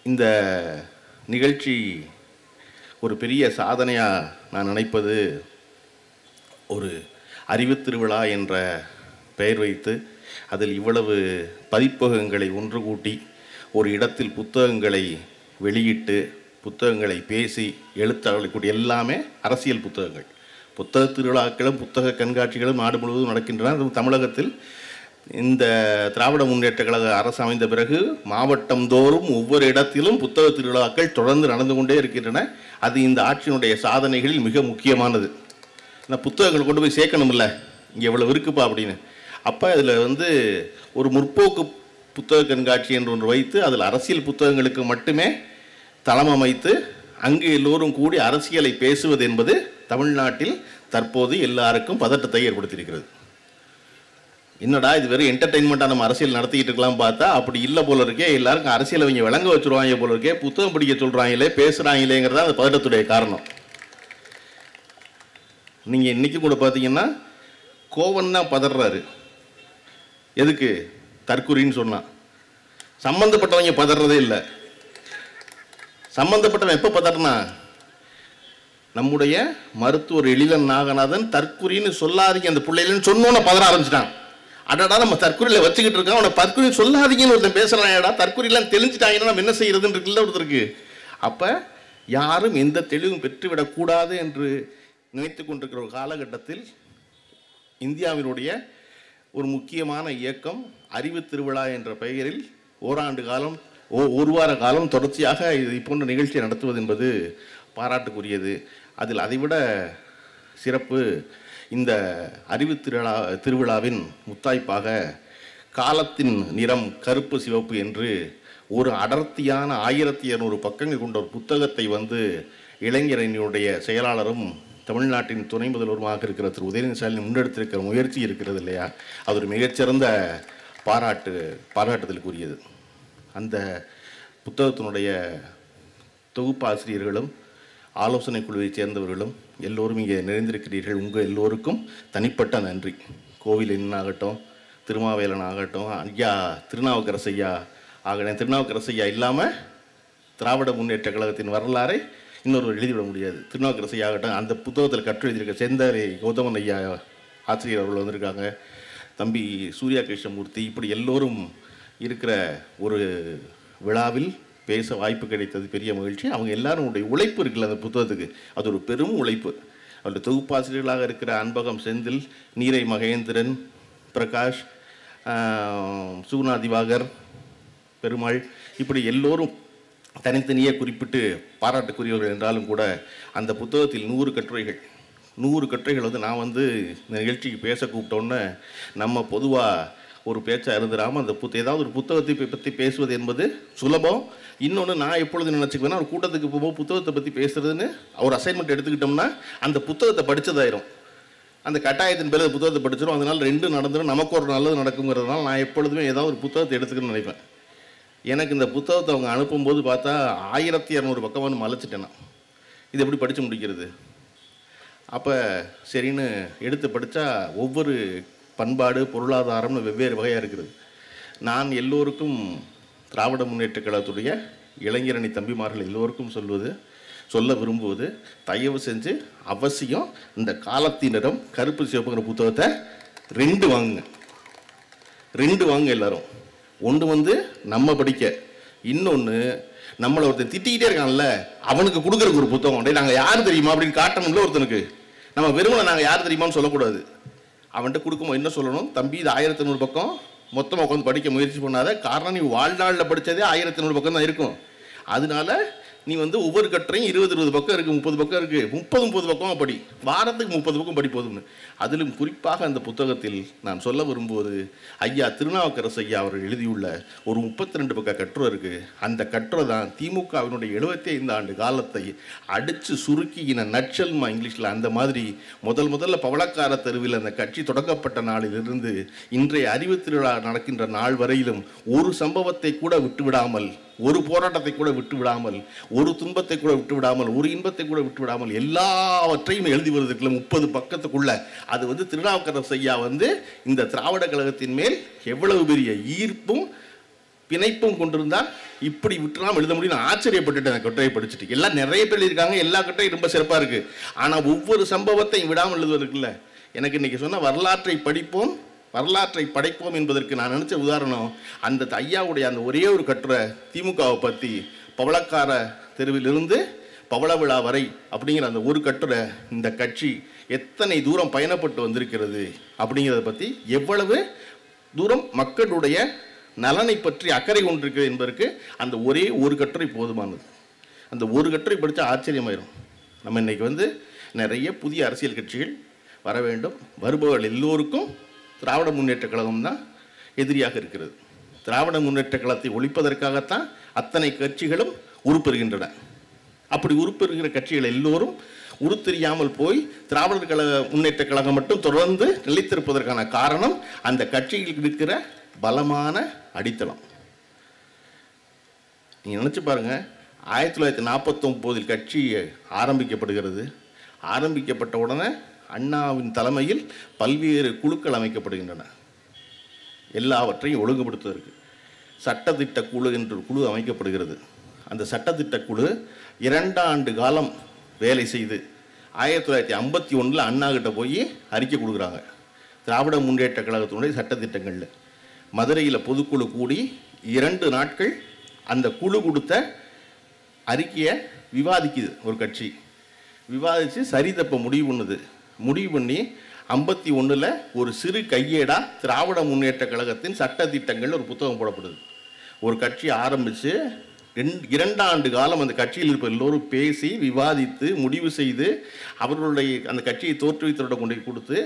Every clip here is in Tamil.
இந்த நிகழ்ச்சி ஒரு பெரிய சாதனையாக நான் நினைப்பது, ஒரு அறிவுத் திருவிழா என்ற பெயர் வைத்து அதில் இவ்வளவு பதிப்பகங்களை ஒன்று கூட்டி ஒரு இடத்தில் புத்தகங்களை வெளியிட்டு புத்தகங்களை பேசி எழுத்தாளர்களுடைய எல்லாமே அரசியல் புத்தகங்கள். புத்தக திருவிழாக்களும் புத்தக கண்காட்சிகளும் நாடு முழுவதும் நடக்கின்றன. அதுவும் தமிழகத்தில் இந்த திராவிட முன்னேற்ற கழக அரசு அமைந்த பிறகு மாவட்டம் தோறும் ஒவ்வொரு இடத்திலும் புத்தக திருவிழாக்கள் தொடர்ந்து நடந்து கொண்டே இருக்கின்றன. அது இந்த ஆட்சியினுடைய சாதனைகளில் மிக முக்கியமானது. நான் புத்தகங்கள் கொண்டு போய் சேர்க்கணும்ல, இங்கே எவ்வளோ இருக்குப்பா அப்படின்னு. அப்போ அதில் ஒரு முற்போக்கு புத்தக கண்காட்சி என்று ஒன்று வைத்து அதில் அரசியல் புத்தகங்களுக்கு மட்டுமே தளம் அமைத்து அங்கு எல்லோரும் கூடி அரசியலை பேசுவது என்பது தமிழ்நாட்டில் தற்போது எல்லாருக்கும் பதட்டத்தை ஏற்படுத்தியிருக்கிறது. என்னடா இது வெறும் என்டர்டெயின்மெண்ட்டாக நம்ம அரசியல் நடத்திக்கிட்டு இருக்கலாம் பார்த்தா அப்படி இல்லை போல இருக்கே. எல்லாருக்கும் அரசியல் அவங்க விளங்க வச்சுருவாங்க போல இருக்கே, புத்தகம் படிக்க சொல்கிறாங்களே, பேசுகிறாங்களேங்கிறதா அந்த பதட்டத்துடைய காரணம். நீங்கள் இன்றைக்கி கூட பார்த்தீங்கன்னா கோவன் தான் பதறாரு. எதுக்கு? தற்குறின்னு சொன்னான். சம்பந்தப்பட்டவங்க பதறதே இல்லை. சம்பந்தப்பட்டவன் எப்போ பதறனா, நம்முடைய மருத்துவர் எழிலன் நாகநாதன் தற்குறின்னு சொல்லாதீங்க அந்த பிள்ளைலன்னு சொன்னோன்னு பதற ஆரம்பிச்சிட்டான். அடடா நம்ம தற்குறியில் வச்சுக்கிட்டு இருக்கோம், அவனை தற்குறி சொல்லாதீங்கன்னு ஒருத்தன் பேசுகிறான்டா, தற்குறிலாம் தெளிஞ்சிட்டாங்கன்னா நம்ம என்ன செய்யறதுன்னு இருக்குல்ல ஒருத்தருக்கு. அப்போ யாரும் எந்த தெளிவும் பெற்றுவிடக்கூடாது என்று நினைத்து கொண்டிருக்கிற ஒரு காலகட்டத்தில் இந்தியாவினுடைய ஒரு முக்கியமான இயக்கம் அறிவு திருவிழா என்ற பெயரில் ஓராண்டு காலம் ஒரு வார காலம் தொடர்ச்சியாக இது போன்ற நிகழ்ச்சியை நடத்துவது என்பது பாராட்டுக்குரியது. அதில் அதைவிட சிறப்பு, இந்த அறிவு திருவிழாவின் முத்தாய்ப்பாக காலத்தின் நிறம் கருப்பு சிவப்பு என்று ஒரு அடர்த்தியான 1200 பக்கங்கள் கொண்ட ஒரு புத்தகத்தை இளைஞரணியுடைய செயலாளரும் தமிழ்நாட்டின் துணை முதல்வருமாக இருக்கிற திரு உதயநிதி ஸ்டாலின் முன்னெடுத்திருக்கிற முயற்சி இருக்கிறது இல்லையா, அது ஒரு மிகச்சிறந்த பாராட்டுதலுக்குரியது. அந்த புத்தகத்தினுடைய தொகுப்பாசிரியர்களும் ஆலோசனை குழுவைச் சேர்ந்தவர்களும் எல்லோரும் இங்கே நிறைந்திருக்கிறீர்கள். உங்கள் எல்லோருக்கும் தனிப்பட்ட நன்றி. கோவிலன் ஆகட்டும், திருமாவேலன் ஆகட்டும், ஐயா திருநாவுக்கரசையா ஆகட்டும். திருநாவுக்கரசையா இல்லாமல் திராவிட முன்னேற்ற கழகத்தின் வரலாறை இன்னொரு எழுதிவிட முடியாது. திருநாவுக்கரசையா ஆகட்டும், அந்த புத்தகத்தில் கற்று எழுதியிருக்க செந்தரை கௌதமன் ஐயா ஆசிரியர் அவர்கள் வந்திருக்காங்க, தம்பி சூர்யா கிருஷ்ணமூர்த்தி, இப்படி எல்லோரும் இருக்கிற ஒரு விழாவில் பேச வாய்ப்பு கிடைத்தது பெரிய மகிழ்ச்சி. அவங்க எல்லாருடைய உழைப்பு இருக்குல்ல அந்த புத்தகத்துக்கு, அது ஒரு பெரும் உழைப்பு. அவருடைய தொகுப்பாசிரியர்களாக இருக்கிற அன்பகம் செந்தில், நீரை மகேந்திரன், பிரகாஷ், சுகுணா திவாகர், பெருமாள், இப்படி எல்லோரும் தனித்தனியே குறிப்பிட்டு பாராட்டுக்குரியவர்கள் என்றாலும் கூட அந்த புத்தகத்தில் 100 கட்டுரைகள் நான் இந்த நிகழ்ச்சிக்கு பேச கூப்பிட்டோன்னே நம்ம பொதுவாக ஒரு பேச்சாக இருந்துடாமல் அந்த ஏதாவது ஒரு புத்தகத்தை பற்றி பேசுவது என்பது சுலபம். இன்னொன்று நான் எப்பொழுது நினச்சிக்குவேன்னா, ஒரு கூட்டத்துக்கு போகும்போது புத்தகத்தை பற்றி பேசுகிறதுன்னு ஒரு அசைன்மெண்ட் எடுத்துக்கிட்டோம்னா அந்த புத்தகத்தை படித்ததாயிரும். அந்த கட்டாயத்தின் பேர் புத்தகத்தை படிச்சிடும். அதனால் 2 நடந்துடும், நமக்கு ஒரு நல்லது நடக்குங்கிறதுனால நான் எப்பொழுதுமே ஏதாவது ஒரு புத்தகத்தை எடுத்துக்கணும்னு நினைப்பேன். எனக்கு இந்த புத்தகத்தை அவங்க அனுப்பும்போது பார்த்தா 1200 பக்கம் மலைச்சிட்டேன். இது எப்படி படித்து முடிக்கிறது? அப்போ சரின்னு எடுத்து படித்தா ஒவ்வொரு பண்பாடு பொருளாதாரம்னு வெவ்வேறு வகையாக இருக்கிறது. நான் எல்லோருக்கும் திராவிட முன்னேற்ற கழகத்துடைய இளைஞரணி தம்பிமார்கள் எல்லோருக்கும் சொல்ல விரும்புவது, தயவு செஞ்சு அவசியம் இந்த காலத்தினரும் கருப்பு சிவப்புங்கிற புத்தகத்தை 2 வாங்குங்க. 2 வாங்க எல்லாரும். ஒன்று நம்ம படிக்க, இன்னொன்று நம்மளை ஒருத்தன் திட்டிக்கிட்டே இருக்கான்ல அவனுக்கு கொடுக்குறக்கு ஒரு புத்தகம். நாங்கள் யார் தெரியுமா அப்படின்னு காட்டணும்ல ஒருத்தனுக்கு. நம்ம வெறுமனை நாங்கள் யார் தெரியுமான்னு சொல்லக்கூடாது. அவன்கிட்ட கொடுக்கும்போது என்ன சொல்லணும், தம்பி இது 1500 பக்கம் மொத்தமாக உட்காந்து படிக்க முயற்சி பண்ணாத. காரணம் நீ வாழ்நாளில் படித்ததே 1500 பக்கம் தான் இருக்கும். அதனால நீ ஒவ்வொரு கட்டுரையும் 20 பக்கம் இருக்குது, 30 பக்கம் இருக்குது, 30 பக்கமாக படி, வாரத்துக்கு 30 பக்கம் படி போதும்னு. அதிலும் குறிப்பாக அந்த புத்தகத்தில் நான் சொல்ல விரும்புவது, ஐயா திருநாவுக்கரசு ஐயா அவர்கள் எழுதியுள்ள ஒரு 32 பக்க கட்டுரை இருக்குது. அந்த கட்டுரை தான் திமுகவினுடைய 75 ஆண்டு காலத்தை அடித்து சுருக்கின நட்சல்மா இங்கிலீஷில். அந்த மாதிரி முதல்ல பவளக்கார தெருவில் அந்த கட்சி தொடங்கப்பட்ட நாளிலிருந்து இன்றைய அறிவு திருவிழா நடக்கின்ற நாள் வரையிலும் ஒரு சம்பவத்தை கூட விட்டுவிடாமல், ஒரு போராட்டத்தை கூட விட்டு விடாமல், ஒரு துன்பத்தை கூட விட்டு விடாமல், ஒரு இன்பத்தை கூட விட்டு விடாமல் எல்லாவற்றையும் எழுதி வருவதற்குள்ள 30 பக்கத்துக்குள்ள அது திருநாவுக்கரசு ஐயா இந்த திராவிட கழகத்தின் மேல் எவ்வளவு பெரிய ஈர்ப்பும் பிணைப்பும் கொண்டிருந்தால் இப்படி விட்டுலாம் எழுத முடியும். நான் ஆச்சரியப்பட்டுட்டேன் அந்த கட்டுரையை படிச்சுட்டு. எல்லாம் நிறைய பேர் இருக்காங்க, எல்லா கட்டுரையும் ரொம்ப சிறப்பாக இருக்குது. ஆனால் ஒவ்வொரு சம்பவத்தையும் விடாமல் எழுதுவதற்குல்ல. எனக்கு இன்னைக்கு சொன்ன வரலாற்றை படிப்போம் வரலாற்றை படைப்போம் என்பதற்கு நான் நினச்ச உதாரணம் அந்த ஐயாவுடைய அந்த ஒரே ஒரு கட்டுரை திமுகவை பற்றி, பவளக்கார தெருவிலிருந்து பவள விழா வரை அப்படிங்கிற அந்த ஒரு கட்டுரை இந்த கட்சி எத்தனை தூரம் பயணப்பட்டு வந்திருக்கிறது அப்படிங்கிறத பற்றி, எவ்வளவு தூரம் மக்களுடைய நலனை பற்றி அக்கறை கொண்டிருக்கிறது என்பதற்கு அந்த ஒரே ஒரு கட்டுரை போதுமானது. அந்த ஒரு கட்டுரை படித்தா ஆச்சரியமாயிரும். நம்ம இன்றைக்கி நிறைய புதிய அரசியல் கட்சிகள் வர வேண்டும். வருபவர்கள் எல்லோருக்கும் திராவிட முன்னேற்ற கழகம் தான் எதிரியாக இருக்கிறது. திராவிட முன்னேற்ற கழகத்தை ஒழிப்பதற்காகத்தான் அத்தனை கட்சிகளும் உருப்பெறுகின்றன. அப்படி உருப்பெறுகிற கட்சிகள் எல்லோரும் உருத்தெரியாமல் போய் திராவிடர் கழக முன்னேற்ற கழகம் மட்டும் தொடர்ந்து நிலைத்திருப்பதற்கான காரணம் அந்த கட்சிகளுக்கு இருக்கிற பலமான அடித்தளம். நீங்கள் நினச்சி பாருங்கள், 1949 கட்சி ஆரம்பிக்கப்படுகிறது. ஆரம்பிக்கப்பட்ட உடனே அண்ணாவின் தலைமையில் பல்வேறு குழுக்கள் அமைக்கப்படுகின்றன. எல்லாவற்றையும் ஒழுங்குபடுத்துவதற்கு சட்டத்திட்ட குழு என்ற குழு அமைக்கப்படுகிறது. அந்த சட்டத்திட்ட குழு 2 ஆண்டு காலம் வேலை செய்து 1951 அண்ணா கிட்ட போய் அறிக்கை கொடுக்குறாங்க. திராவிட முன்னேற்ற கழகத்தினுடைய சட்டத்திட்டங்களில் மதுரையில் பொதுக்குழு கூடி 2 நாட்கள் அந்த குழு கொடுத்த அறிக்கையை விவாதிக்குது. ஒரு கட்சி விவாதித்து சரி தப்ப முடிவு பண்ணி 51 ஒரு சிறு கையேடாக திராவிட முன்னேற்ற கழகத்தின் சட்டத்திட்டங்கள் ஒரு புத்தகம் போடப்படுது. ஒரு கட்சி ஆரம்பித்து 2 ஆண்டு காலம் அந்த கட்சியில் இருப்ப எல்லோரும் பேசி விவாதித்து முடிவு செய்து அவர்களுடைய அந்த கட்சியை தோற்றுவித்தவரோட கொண்டு கொடுத்து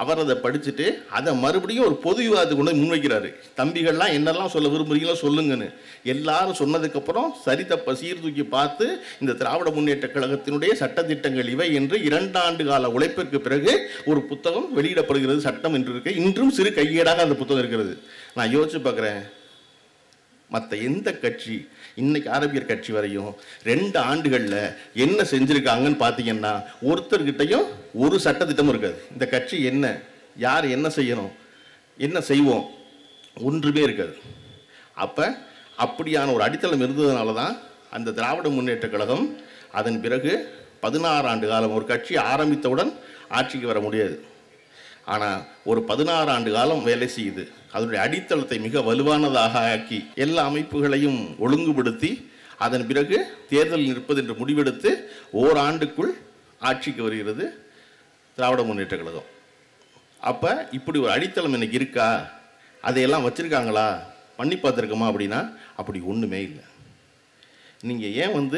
அவர் அதை படிச்சுட்டு அதை மறுபடியும் ஒரு பொது விவாதத்தை கொண்டு முன்வைக்கிறாரு. தம்பிகள்லாம் என்னெல்லாம் சொல்ல விரும்புகிறீங்களோ சொல்லுங்கன்னு. எல்லாரும் சொன்னதுக்கப்புறம் சரி தப்ப சீர்தூக்கி பார்த்து இந்த திராவிட முன்னேற்ற கழகத்தினுடைய சட்டத்திட்டங்கள் இவை என்று 2 ஆண்டு கால உழைப்பிற்கு பிறகு ஒரு புத்தகம் வெளியிடப்படுகிறது. சட்டம் என்று இருக்கு. இன்றும் சிறு கையேடாக அந்த புத்தகம் இருக்கிறது. நான் யோசிச்சு பார்க்குறேன், மற்ற எந்த கட்சி இன்னைக்கு ஆரம்பிக்கிற கட்சி வரையும் 2 ஆண்டுகளில் என்ன செஞ்சுருக்காங்கன்னு பார்த்தீங்கன்னா ஒருத்தர்கிட்டையும் ஒரு சட்டத்திட்டமும் இருக்காது. இந்த கட்சி என்ன, யார் என்ன செய்யணும், என்ன செய்வோம், ஒன்றுமே இருக்காது. அப்படியான ஒரு அடித்தளம் இருந்ததுனால தான் அந்த திராவிட முன்னேற்ற கழகம் அதன் பிறகு 16 ஆண்டு காலம் ஒரு கட்சி ஆரம்பித்தவுடன் ஆட்சிக்கு வர முடியாது. ஆனால் ஒரு 16 ஆண்டு காலம் வேலை செய்யுது. அதனுடைய அடித்தளத்தை மிக வலுவானதாக ஆக்கி எல்லா அமைப்புகளையும் ஒழுங்குபடுத்தி அதன் பிறகு தேர்தல் நிற்பது என்று முடிவெடுத்து ஓராண்டுக்குள் ஆட்சிக்கு வருகிறது திராவிட முன்னேற்ற கழகம். அப்போ இப்படி ஒரு அடித்தளம் எனக்கு இருக்கா, அதையெல்லாம் வச்சுருக்காங்களா, பண்ணி பார்த்துருக்கோமா அப்படின்னா அப்படி ஒன்றுமே இல்லை. நீங்கள் ஏன்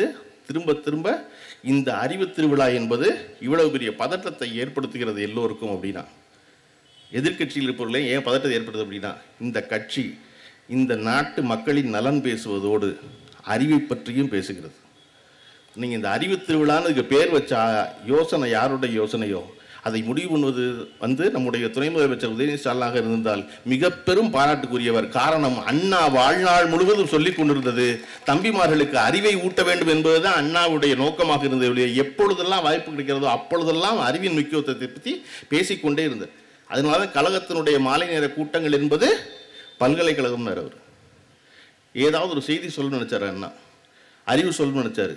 திரும்ப திரும்ப இந்த அறிவு திருவிழா என்பது இவ்வளவு பெரிய பதற்றத்தை ஏற்படுத்துகிறது எல்லோருக்கும் அப்படின்னா, எதிர்கட்சியில் இருப்பவர்களே ஏன் பதற்றத்தை ஏற்படுது அப்படின்னா, இந்த கட்சி இந்த நாட்டு மக்களின் நலன் பேசுவதோடு அறிவை பற்றியும் பேசுகிறது. நீங்கள் இந்த அறிவு திருவிழான்னு இதுக்கு பேர் வச்ச யோசனை யாருடைய யோசனையோ அதை முடிவு பண்ணுவது நம்முடைய துணை முதலமைச்சர் உதயநிதி ஸ்டாலினாக இருந்தால் மிக பெரும் பாராட்டுக்குரியவர். காரணம், அண்ணா வாழ்நாள் முழுவதும் சொல்லிக் கொண்டிருந்தது தம்பிமார்களுக்கு அறிவை ஊட்ட வேண்டும் என்பதுதான் அண்ணாவுடைய நோக்கமாக இருந்தது. எப்பொழுதெல்லாம் வாய்ப்பு கிடைக்கிறதோ அப்பொழுதெல்லாம் அறிவின் முக்கியத்துவத்தை பற்றி பேசிக்கொண்டே இருந்தது. அதனால தான் கழகத்தினுடைய மாலை நேர கூட்டங்கள் என்பது பல்கலைக்கழகம். அவர் ஏதாவது ஒரு செய்தி சொல்லணும்னு நினச்சார், அண்ணா அறிவு சொல்லணும்னு நினச்சார்.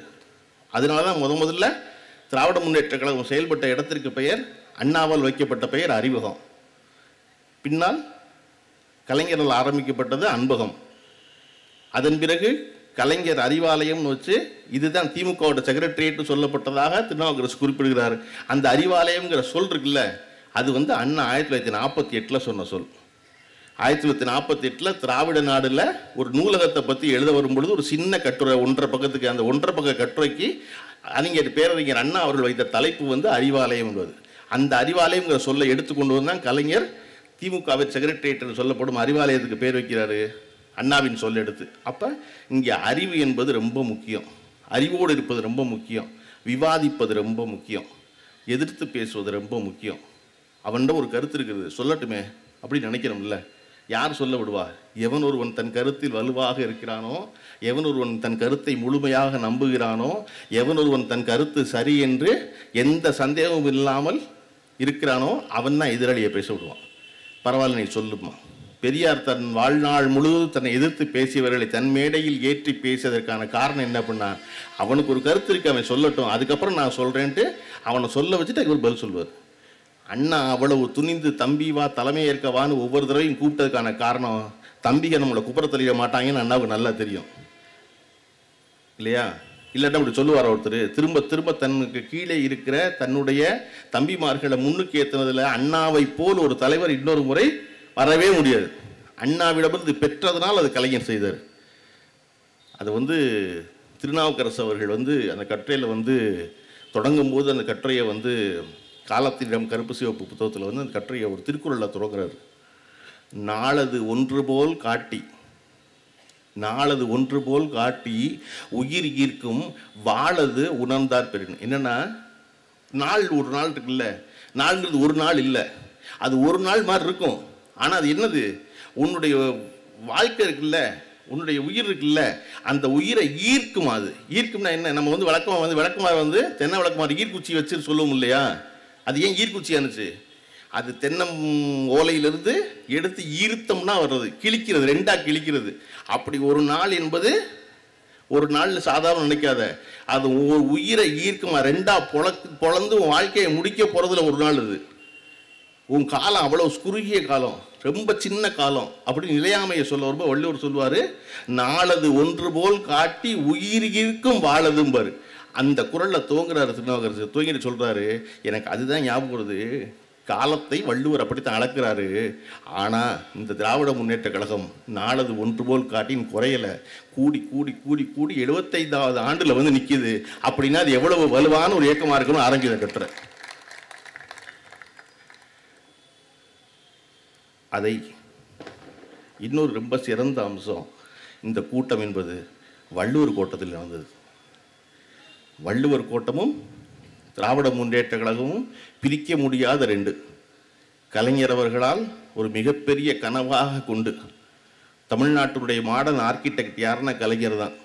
அதனால தான் முதல்ல திராவிட முன்னேற்ற கழகம் செயல்பட்ட இடத்திற்கு பெயர், அண்ணாவால் வைக்கப்பட்ட பெயர் அறிவகம். பின்னால் கலைஞரால் ஆரம்பிக்கப்பட்டது அன்பகம். அதன் பிறகு கலைஞர் அறிவாலயம்னு வச்சு இதுதான் திமுகவோட செக்ரட்டரியேட் சொல்லப்பட்டதாக திருநாவுக்கரசு குறிப்பிடுகிறார். அந்த அறிவாலயம்ங்கிற சொல் இருக்குல்ல, அது அண்ணா 1948 சொன்ன சொல். 1948 திராவிட நாடுல ஒரு நூலகத்தை பற்றி எழுத வரும்பொழுது ஒரு சின்ன கட்டுரை 1.5 பக்கத்துக்கு, அந்த 1.5 பக்க கட்டுரைக்கு பேரறிஞர் அண்ணா அவர்கள் வைத்த தலைப்பு அறிவாலயம் என்பது. அந்த அறிவாலயம்ங்கிற சொல்லை எடுத்துக்கொண்டு வந்தான் கலைஞர் திமுகவின் செக்ரட்டரியேட் சொல்லப்படும் அறிவாலயத்துக்கு பேர் வைக்கிறாரு, அண்ணாவின் சொல்ல எடுத்து. அப்போ இங்கே அறிவு என்பது ரொம்ப முக்கியம், அறிவோடு இருப்பது ரொம்ப முக்கியம், விவாதிப்பது ரொம்ப முக்கியம், எதிர்த்து பேசுவது ரொம்ப முக்கியம். அவன்கிட்ட ஒரு கருத்து இருக்கிறது, சொல்லட்டுமே அப்படின்னு நினைக்கிறோம்ல, யார் சொல்ல விடுவார்? எவன் ஒருவன் தன் கருத்தில் வலுவாக இருக்கிறானோ, எவன் ஒருவன் தன் கருத்தை முழுமையாக நம்புகிறானோ, எவன் ஒருவன் தன் கருத்து சரி என்று எந்த சந்தேகமும் இல்லாமல் இருக்கிறானோ அவன் தான் எதிராளியை பேச விடுவான். பரவாயில்ல நீ சொல்லுமா, பெரியார் தன் வாழ்நாள் முழுவதும் தன்னை எதிர்த்து பேசியவர்களை தன் மேடையில் ஏற்றி பேசியதற்கான காரணம் என்ன பண்ணா, அவனுக்கு ஒரு கருத்து இருக்கு, அவன் சொல்லட்டும், அதுக்கப்புறம் நான் சொல்கிறேன்ட்டு அவனை சொல்ல வச்சுட்டு இவர் பதில் சொல்லுவார். அண்ணா அவ்வளவு துணிந்து தம்பி வா தலைமை ஏற்கவான்னு ஒவ்வொரு தடவையும் கூப்பிட்டதுக்கான காரணம், தம்பிக நம்மளை குப்புற தெளிய மாட்டாங்கன்னு அண்ணாவுக்கு நல்லா தெரியும் இல்லையா? இல்லாட்டா அப்படி சொல்லுவார் ஒருத்தர், திரும்ப திரும்ப தனக்கு கீழே இருக்கிற தன்னுடைய தம்பிமார்களை முன்னுக்கு ஏற்றினதில் அண்ணாவை போல் ஒரு தலைவர் இன்னொரு முறை வரவே முடியாது. அண்ணாவிடமிருந்து பெற்றதுனால் அது கலைஞர் செய்தார். அது திருநாவுக்கரசு அவர்கள் அந்த கட்டுரையில் தொடங்கும் போது அந்த கட்டுரையை காலத்திடம் கருப்பு சிவப்பு புத்தகத்தில் அந்த கட்டுரையை ஒரு திருக்குறளில் தொடங்குறாரு. நாளது ஒன்று போல் காட்டி, நாளது ஒன்று போல் காட்டி உயிர் ஈர்க்கும் வாழது உணர்ந்தார் பெருன். என்னன்னா, நாள் ஒரு நாள் இருக்குல்ல, நாள்ங்கிறது ஒரு நாள் இல்லை, அது ஒரு நாள் மாதிரி இருக்கும். ஆனால் அது என்னது, உன்னுடைய வாழ்க்கை இருக்குல்ல, உன்னுடைய உயிர் இருக்குல்ல, அந்த உயிரை ஈர்க்கும். அது ஈர்க்கும்னா என்ன, நம்ம விளக்கமாக தென்னை விளக்கமாக ஈர்க்குச்சி வச்சு சொல்லுவோம் இல்லையா? அது ஏன் ஈர்க்குச்சி ஆனிச்சு? அது தென்னம் ஓலையிலிருந்து எடுத்து ஈர்த்தம்னா வர்றது, கிழிக்கிறது, ரெண்டாக கிழிக்கிறது. அப்படி ஒரு நாள் என்பது ஒரு நாள் சாதாரண நினைக்காத, அது ஒரு உயிரை ஈர்க்குமா, ரெண்டா பொழந்து உன் வாழ்க்கையை முடிக்க போகிறதுல ஒரு நாள். இது உன் காலம் அவ்வளோ குறுகிய காலம், ரொம்ப சின்ன காலம். அப்படி நிலையாமையை சொல்ல வரும்போது வள்ளுவர் சொல்லுவார், நாளது ஒன்று போல் காட்டி உயிர் ஈர்க்கும் வாழதும் பாரு. அந்த குறளில் துவங்குறாரு திருநாவுக்கரசு. துவங்கிட்டு சொல்கிறாரு, எனக்கு அதுதான் ஞாபகம் வருது, காலத்தை வள்ளுவர் அப்படித்தான் அளக்கிறாரு. ஆனால் இந்த திராவிட முன்னேற்ற கழகம் நாளது ஒன்று போல் காட்டின் குறையலை, கூடி கூடி கூடி கூடி 75வது ஆண்டில் நிற்கிது. அப்படின்னா அது எவ்வளவு வலுவான ஒரு இயக்கமாக இருக்கணும் ஆரம்பித கட்டுற. அதை இன்னொரு ரொம்ப சிறந்த அம்சம், இந்த கூட்டம் என்பது வள்ளுவர் கோட்டத்தில் நடந்தது. வள்ளுவர் கோட்டமும் திராவிட முன்னேற்ற கழகமும் பிரிக்க முடியாத ரெண்டு. கலைஞர் அவர்களால் ஒரு மிகப்பெரிய கனவாக கொண்டு, தமிழ்நாட்டினுடைய மாடர்ன் ஆர்கிடெக்ட் யாருன்னா கலைஞர் தான்.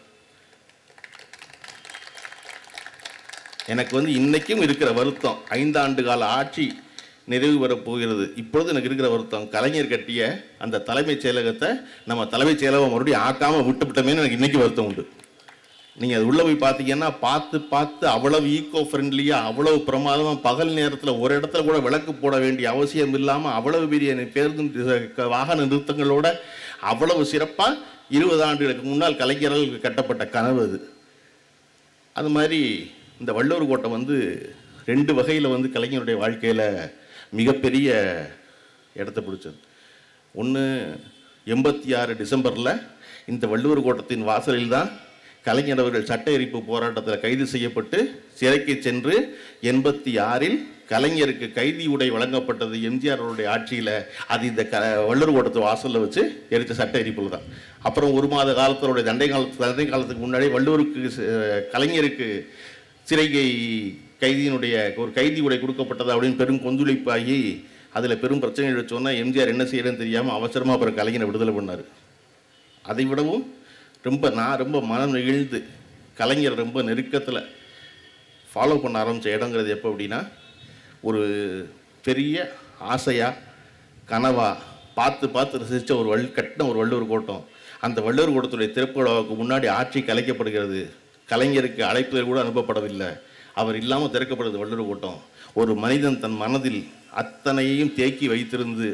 எனக்கு இன்னைக்கும் இருக்கிற வருத்தம், 5 ஆண்டு கால ஆட்சி நிறைவு வரப்போகிறது. இப்பொழுது எனக்கு இருக்கிற வருத்தம், கலைஞர் கட்டிய அந்த தலைமைச் செயலகத்தை நம்ம தலைமைச் செயலகம் மறுபடியும் ஆக்காமல் விட்டுவிட்டோமேனு எனக்கு இன்றைக்கி வருத்தம் உண்டு. நீங்கள் அது உள்ளே போய் பார்த்தீங்கன்னா பார்த்து அவ்வளவு ஈக்கோ ஃப்ரெண்ட்லியாக, அவ்வளவு பிரமாதமாக, பகல் நேரத்தில் ஒரு இடத்துல கூட விளக்கு போட வேண்டிய அவசியம் இல்லாமல் அவ்வளவு பெரிய பேருந்து வாகன நிறுத்தங்களோட அவ்வளவு சிறப்பாக 20 ஆண்டுகளுக்கு முன்னால் கலைஞர்கள் கட்டப்பட்ட கனவு அது. அது மாதிரி இந்த வள்ளுவர் கோட்டை 2 வகையில் கலைஞருடைய வாழ்க்கையில் மிகப்பெரிய இடத்த பிடிச்சது. ஒன்று, 86 டிசம்பரில் இந்த வள்ளுவர் கோட்டத்தின் வாசலில் தான் கலைஞர் அவர்கள் சட்ட எரிப்பு போராட்டத்தில் கைது செய்யப்பட்டு சிறைக்கு சென்று 86ல் கலைஞருக்கு கைதி உடை வழங்கப்பட்டது எம்ஜிஆர் அவருடைய ஆட்சியில். அது இந்த வள்ளுவர் கோட்டத்து வாசலில் வச்சு எரித்த சட்ட எரிப்பில் தான். அப்புறம் 1 மாத காலத்தினுடைய தண்டை காலத்துக்கு முன்னாடி கலைஞருக்கு சிறை கைதியினுடைய ஒரு கைதி உடை கொடுக்கப்பட்டது அப்படின்னு பெரும் கொந்தளிப்பாகி அதில் பெரும் பிரச்சனைகள் வச்சோன்னா எம்ஜிஆர் என்ன செய்யறதுன்னு தெரியாமல் அவசரமாக அப்புறம் கலைஞரை விடுதலை பண்ணார். அதை விடவும் நான் ரொம்ப மனம் நெகிழ்ந்து கலைஞர் ரொம்ப நெருக்கத்தில் ஃபாலோ பண்ண ஆரம்பித்த இடங்கிறது எப்போ அப்படின்னா, ஒரு பெரிய ஆசையாக கனவாக பார்த்து ரசித்த கட்டின ஒரு வள்ளுவர் கோட்டம். அந்த வள்ளுவர் கோட்டத்துடைய திறப்பு விழாவுக்கு முன்னாடி ஆட்சி கலைக்கப்படுகிறது. கலைஞருக்கு அழைப்புகள் கூட அனுப்பப்படவில்லை. அவர் இல்லாமல் திறக்கப்படுது வள்ளுவர் கோட்டம். ஒரு மனிதன் தன் மனதில் அத்தனையையும் தேக்கி வைத்திருந்து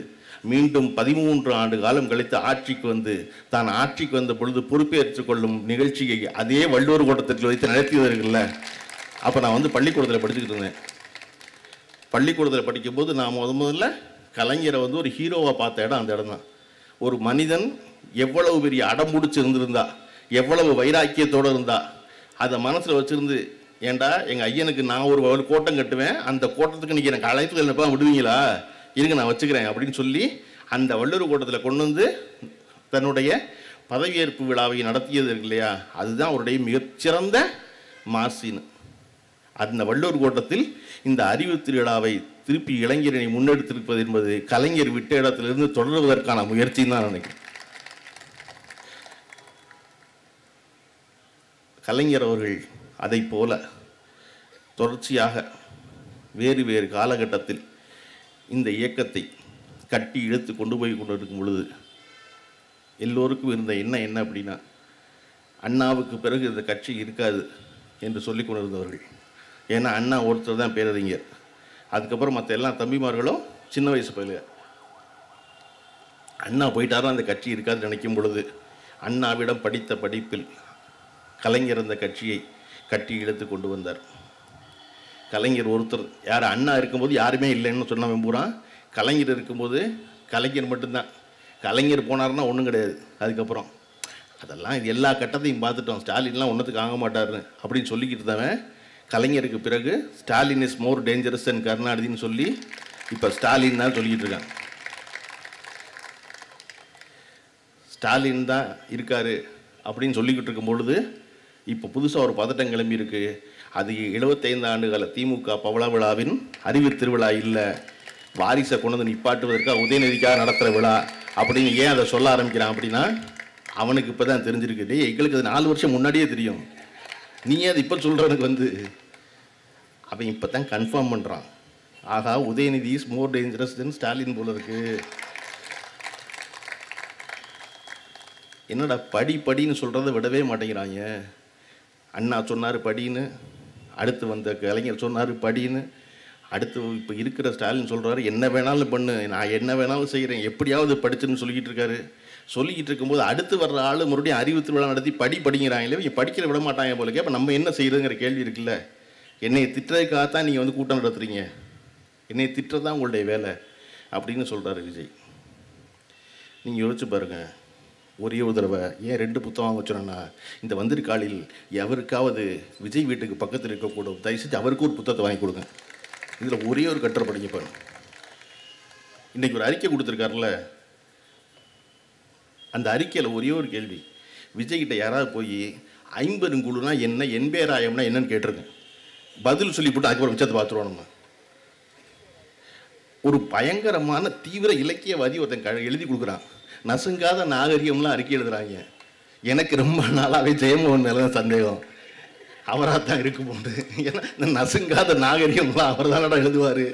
மீண்டும் 13 ஆண்டு காலம் கழித்து ஆட்சிக்கு தான் ஆட்சிக்கு வந்த பொழுது பொறுப்பேற்றுக் கொள்ளும் நிகழ்ச்சியை அதே வள்ளுவர் கோட்டத்தில் வைத்து நடத்தியவர்கள்ல. அப்போ நான் பள்ளிக்கூடத்தில் படிச்சுக்கிட்டு இருந்தேன். பள்ளிக்கூடத்தில் படிக்கும்போது நான் முதல்ல கலைஞரை ஒரு ஹீரோவாக பார்த்த இடம் அந்த இடம் தான். ஒரு மனிதன் எவ்வளவு பெரிய அடம்பிடிச்சு இருந்திருந்தா, எவ்வளவு வைராக்கியத்தோடு இருந்தா, அதை மனசில் வச்சுருந்து, ஏண்டா எங்கள் ஐயனுக்கு நான் ஒரு கோட்டம் கட்டுவேன், அந்த கோட்டத்துக்கு நீங்கள் எனக்கு அழைப்புகள் என்னப்பா விடுவீங்களா, இருங்க நான் வச்சுக்கிறேன் அப்படின்னு சொல்லி அந்த வள்ளுவர் கோட்டத்தில் கொண்டு தன்னுடைய பதவியேற்பு விழாவை நடத்தியது இருக்கு இல்லையா, அதுதான் அவருடைய மிகச்சிறந்த மாசின்னு. அந்த வள்ளுவர் கோட்டத்தில் இந்த அறிவு திருவிழாவை திருப்பி இளைஞரணி முன்னெடுத்திருப்பது என்பது கலைஞர் விட்ட இடத்திலிருந்து தொடர்வதற்கான முயற்சின்னு தான் நினைக்கிறேன். கலைஞர் அவர்கள் அதை போல தொடர்ச்சியாக வேறு காலகட்டத்தில் இந்த இயக்கத்தை கட்டி இழுத்து கொண்டு போய் கொண்டிருக்கும் பொழுது எல்லோருக்கும் இருந்த எண்ணம் என்ன அப்படின்னா, அண்ணாவுக்கு பிறகு இந்த கட்சி இருக்காது என்று சொல்லி கொண்டிருந்தவர்கள். ஏன்னா அண்ணா ஒருத்தர் தான் பேரறிஞர். அதுக்கப்புறம் மற்ற எல்லா தம்பிமார்களும் சின்ன வயசு பயில. அண்ணா போயிட்டாரும் அந்த கட்சி இருக்காதுன்னு நினைக்கும் பொழுது, அண்ணாவிடம் படித்த படிப்பில் கலைஞர் அந்த கட்சியை கட்டி இழுத்து கொண்டு வந்தார். கலைஞர் ஒருத்தர், யார் அண்ணா இருக்கும்போது யாருமே இல்லைன்னு சொன்னவன் பூரா கலைஞர் இருக்கும்போது கலைஞர் மட்டும்தான். கலைஞர் போனார்னா ஒன்றும் கிடையாது. அதுக்கப்புறம் அதெல்லாம் இது எல்லா கட்டத்தையும் பார்த்துட்டோம், ஸ்டாலின்லாம் ஒன்றத்துக்கு ஆக மாட்டாருன்னு அப்படின்னு சொல்லிக்கிட்டு இருந்தவன் கலைஞருக்கு பிறகு ஸ்டாலின் இஸ் மோர் டேஞ்சரஸ் தென் கருணாநிதின்னு சொல்லி இப்போ ஸ்டாலின் தான் சொல்லிக்கிட்டு இருக்காங்க. ஸ்டாலின் தான் இருக்கார் அப்படின்னு சொல்லிக்கிட்டு இருக்கும் பொழுது இப்போ புதுசாக ஒரு பதட்டம் கிளம்பி இருக்கு. அது 75 ஆண்டுகால திமுக பவள விழாவின் அறிவு திருவிழா இல்லை, வாரிசை கொண்டு வந்து நிப்பாட்டுவதற்காக உதயநிதிக்காக நடத்துகிற விழா அப்படின்னு ஏன் அதை சொல்ல ஆரம்பிக்கிறான் அப்படின்னா, அவனுக்கு இப்போ தான் தெரிஞ்சிருக்கு. டே, எங்களுக்கு அது 4 வருஷம் முன்னாடியே தெரியும், நீ அது இப்போ சொல்கிறவனுக்கு வந்து அவன் இப்போ தான் கன்ஃபார்ம் பண்ணுறான். ஆகா, உதயநிதி இஸ் மோர் டேஞ்சரஸ் தென் ஸ்டாலின் போல இருக்கு. என்னடா படின்னு சொல்கிறத விடவே மாட்டேங்கிறாங்க. அண்ணா சொன்னார் படின்னு, அடுத்து வந்த கலைஞர் சொன்னார் படின்னு, அடுத்து இப்போ இருக்கிற ஸ்டாலின் சொல்கிறாரு என்ன வேணாலும் பண்ணு, நான் என்ன வேணாலும் செய்கிறேன், எப்படியாவது படிச்சுன்னு சொல்லிக்கிட்டு இருக்காரு. சொல்லிக்கிட்டு இருக்கும்போது அடுத்து வர்ற ஆள் மறுபடியும் அறிவு திருவிழா நடத்தி படிங்கிறாங்களே, இவங்க படிக்கிற விட மாட்டாங்க போலக்கே. அப்போ நம்ம என்ன செய்கிறதுங்கிற கேள்வி இருக்குல்ல. என்னை திட்டுறதுக்காகத்தான் நீங்கள் வந்து கூட்டம் நடத்துகிறீங்க, என்னை திட்டுறதான் உங்களுடைய வேலை அப்படின்னு சொல்கிறாரு விஜய். நீங்கள் யோசிச்சு பாருங்கள், ஒரே ஒரு தடவை ஏன் 2 புத்தகம் வாங்க வச்சோன்னா, இந்த வந்திருக்காளில் எவருக்காவது விஜய் வீட்டுக்கு பக்கத்தில் இருக்கக்கூடும், தயவுசெய்து அவருக்கு ஒரு புத்தகத்தை வாங்கி கொடுங்க. இதில் ஒரே ஒரு கட்டுரை படிங்க பாருங்க. இன்றைக்கி ஒரு அறிக்கை கொடுத்துருக்காருல, அந்த அறிக்கையில் ஒரே ஒரு கேள்வி, விஜய்கிட்ட யாராவது போய் 50 குழுனா என்ன, எண்பேராயம்னா என்னன்னு கேட்டிருங்க, பதில் சொல்லி போட்டு அதுக்கப்புறம் மிச்சத்தை பார்த்துருவோம். நம்ம ஒரு பயங்கரமான தீவிர இலக்கியவாதி ஒருத்தன் எழுதி கொடுக்குறான், நசுங்காத நாகரிகம்லாம் அறிக்கை எழுதுறாங்க. எனக்கு ரொம்ப நாளாகவே ஜெயமோகன் மேலே தான் சந்தேகம், அவராக தான் இருக்கும் போது. ஏன்னா இந்த நசுங்காத நாகரிகம்லாம் அவர் தானடா எழுதுவார்,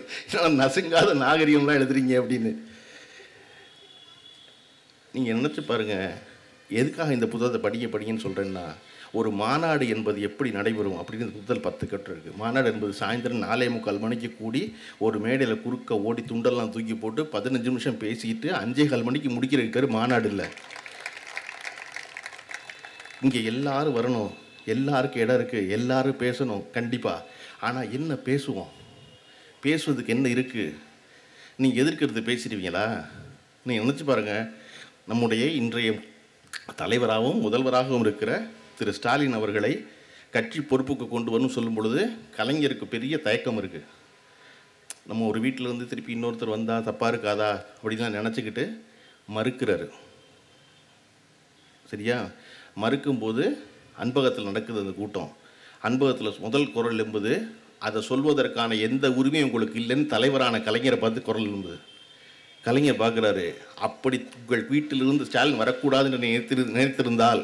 நசுங்காத நாகரிகம்லாம் எழுதுறீங்க அப்படின்னு. நீங்கள் நினச்சி பாருங்கள், எதுக்காக இந்த புத்தகத்தை படிங்கன்னு சொல்கிறேன்னா, ஒரு மாநாடு என்பது எப்படி நடைபெறும் அப்படின்னு இந்த புத்தகத்தில் 10 கட்டுரை இருக்குது. மாநாடு என்பது சாயந்தரம் 4:45 மணிக்கு கூடி ஒரு மேடையில் குறுக்க ஓடி துண்டெல்லாம் தூக்கி போட்டு 15 நிமிஷம் பேசிட்டு 5:15 மணிக்கு முடிக்கிற மாநாடு இல்லை. இங்கே எல்லாரும் வரணும், எல்லாருக்கும் இடம் இருக்குது, எல்லாரும் பேசணும் கண்டிப்பாக. ஆனால் என்ன பேசுவோம், பேசுவதுக்கு என்ன இருக்குது? நீங்கள் எதிர்க்கிறது பேசிடுவீங்களா? நீங்கள் நினச்சி பாருங்கள், நம்முடைய இன்றைய தலைவராகவும் முதல்வராகவும் இருக்கிற திரு ஸ்டாலின் அவர்களை கட்சி பொறுப்புக்கு கொண்டு வரணும் சொல்லும் பொழுது கலைஞருக்கு பெரிய தயக்கம் இருக்குது. நம்ம ஒரு வீட்டில் இருந்து திருப்பி இன்னொருத்தர் வந்தால் தப்பாக இருக்காதா அப்படின்லாம் நினச்சிக்கிட்டு மறுக்கிறாரு. சரியா? மறுக்கும்போது அன்பகத்தில் நடக்குது அந்த கூட்டம். அன்பகத்தில் முதல் குரல் என்பது, அதை சொல்வதற்கான எந்த உரிமையும் உங்களுக்கு இல்லைன்னு தலைவரான கலைஞரை பார்த்து குரல் எழும்புது. கலைஞர் பார்க்குறாரு, அப்படி உங்கள் வீட்டிலிருந்து ஸ்டாலின் வரக்கூடாதுன்னு நினைத்திருந்தால்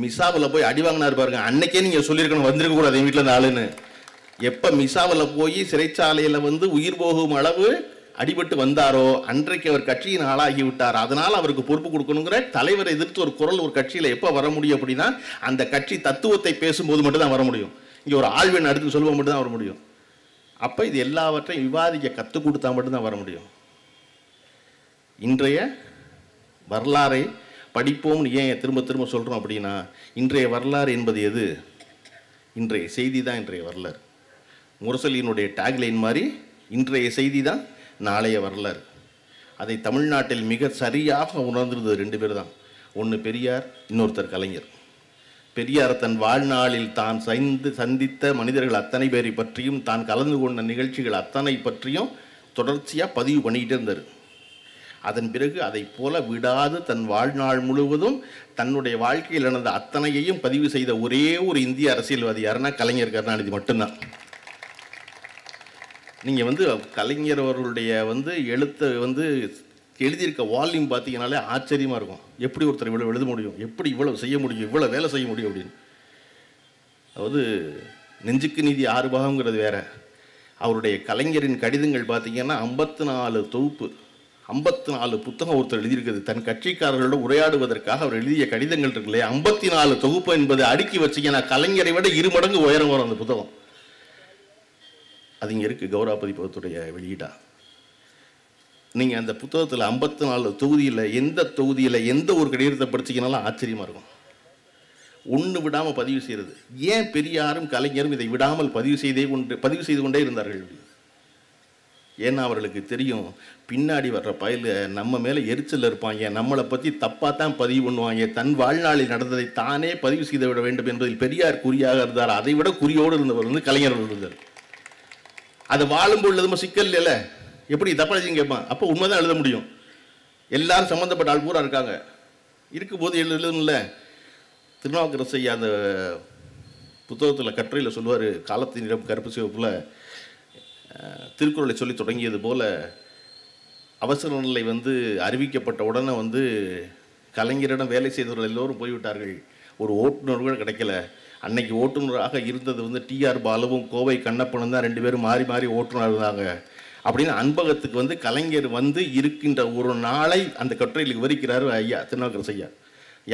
மிசாவில் போய் அடி வாங்கினார் பாருங்க, அன்னைக்கே நீங்கள் சொல்லியிருக்கணும் வந்திருக்கக்கூடாது என் வீட்டில் இந்த ஆளுன்னு. எப்போ மிசாவில் போய் சிறைச்சாலையில் வந்து உயிர் போகும் அளவு அடிபட்டு வந்தாரோ அன்றைக்கு அவர் கட்சியின் ஆளாகி விட்டார். அதனால் அவருக்கு பொறுப்பு கொடுக்கணுங்கிற தலைவரை எதிர்த்து ஒரு குரல் ஒரு கட்சியில் எப்போ வர முடியும் அப்படின்னா, அந்த கட்சி தத்துவத்தை பேசும்போது மட்டும்தான் வர முடியும். இங்கே ஒரு ஆழ்வின் அடுத்து சொல்லுவோம் மட்டும்தான் வர முடியும். அப்போ இது எல்லாவற்றையும் விவாதிக்க கற்றுக் கொடுத்தா மட்டும்தான் வர முடியும். இன்றைய வரலாறை படிப்போம்னு ஏன் திரும்ப திரும்ப சொல்கிறோம் அப்படின்னா, இன்றைய வரலாறு என்பது எது? இன்றைய செய்தி தான் இன்றைய வரலாறு. முரசொலியினுடைய டேக்லைன் மாதிரி இன்றைய செய்தி தான் நாளைய வரலாறு. அதை தமிழ்நாட்டில் மிக சரியாக உணர்ந்திருந்தது 2 பேர் தான். ஒன்று பெரியார், இன்னொருத்தர் கலைஞர். பெரியார் தன் வாழ்நாளில் தான் சந்தித்த மனிதர்கள் அத்தனை பேரை பற்றியும் தான் கலந்து கொண்ட நிகழ்ச்சிகள் அத்தனை பற்றியும் தொடர்ச்சியாக பதிவு பண்ணிக்கிட்டே இருந்தார். அதன் பிறகு அதை போல விடாது தன் வாழ்நாள் முழுவதும் தன்னுடைய வாழ்க்கையில் நடந்த அத்தனையையும் பதிவு செய்த ஒரே ஒரு இந்திய அரசியல்வாதி யாருன்னா கலைஞர் கருணாநிதி மட்டும்தான். நீங்கள் வந்து கலைஞர் அவர்களுடைய எழுத்தை எழுதியிருக்க வால்யூம் பார்த்தீங்கனாலே ஆச்சரியமாக இருக்கும். எப்படி ஒருத்தர் இவ்வளோ எழுத முடியும், எப்படி இவ்வளோ செய்ய முடியும், இவ்வளோ வேலை செய்ய முடியும் அப்படின்னு. அதாவது நெஞ்சுக்கு நீதி 6 பாகங்கிறது வேற. அவருடைய கலைஞரின் கடிதங்கள் பார்த்தீங்கன்னா 54 தொகுப்பு. 54 புத்தகம் ஒருத்தர் எழுதியிருக்கிறது. தன் கட்சிக்காரர்களோடு உரையாடுவதற்காக அவர் எழுதிய கடிதங்கள் இருக்குல்லையே, 54 தொகுப்பு என்பது அடுக்கி வச்சிங்கன்னா கலைஞரை விட 2 மடங்கு உயரம் வரும் அந்த புத்தகம். அது இங்கே இருக்குது, கௌரவ பதிப்பகத்துடைய வெளியீடா. நீங்கள் அந்த புத்தகத்தில் 54 தொகுதியில் எந்த தொகுதியில் எந்த ஒரு கடிதத்தை படிச்சிங்கனாலும் ஆச்சரியமாக இருக்கும். ஒன்று விடாமல் பதிவு செய்கிறது. ஏன் பெரியாரும் கலைஞரும் இதை விடாமல் பதிவு செய்து கொண்டே இருந்தார்கள்? ஏன்னா அவர்களுக்கு தெரியும், பின்னாடி வர்ற பயல நம்ம மேலே எரிச்சல் இருப்பாங்க, நம்மளை பற்றி தப்பாக தான் பதிவு பண்ணுவாங்க, தன் வாழ்நாளில் நடந்ததை தானே பதிவு செய்து விட வேண்டும் என்பதில் பெரியார் குறியாக இருந்தார். அதை விட குறியோடு இருந்தவர் வந்து கலைஞர் இருந்தார். அதை வாழும்போது நம்ம சிக்கல் இல்லை, எப்படி தப்பா எழுதிங்க கேட்பான். அப்போ உண்மைதான் எழுத முடியும். எல்லாரும் சம்மந்தப்பட்ட ஆள் பூரா இருக்காங்க, இருக்கும்போது எழுதணும்ல. திருநாவுக்கரசு ஐயா அந்த புத்தகத்தில் கட்டுரையில் சொல்லுவார், காலத்தின் நிறம் கருப்பு சிவப்பில் திருக்குறளை சொல்லி தொடங்கியது போல் அவசர நிலை வந்து அறிவிக்கப்பட்ட உடனே வந்து கலைஞரிடம் வேலை செய்தவர்கள் எல்லோரும் போய்விட்டார்கள், ஒரு ஓட்டுநர் கூட கிடைக்கல. அன்னைக்கு ஓட்டுநராக இருந்தது வந்து டிஆர் பாலுவும் கோவை கண்ணப்பனும் தான், 2 பேரும் மாறி மாறி ஓட்டுநர் இருந்தாங்க அப்படின்னு அன்பகத்துக்கு வந்து கலைஞர் வந்து இருக்கின்ற ஒரு நாளை அந்த கட்டுரையில் விவரிக்கிறார் ஐயா திருநாவுக்கரசு ஐயா.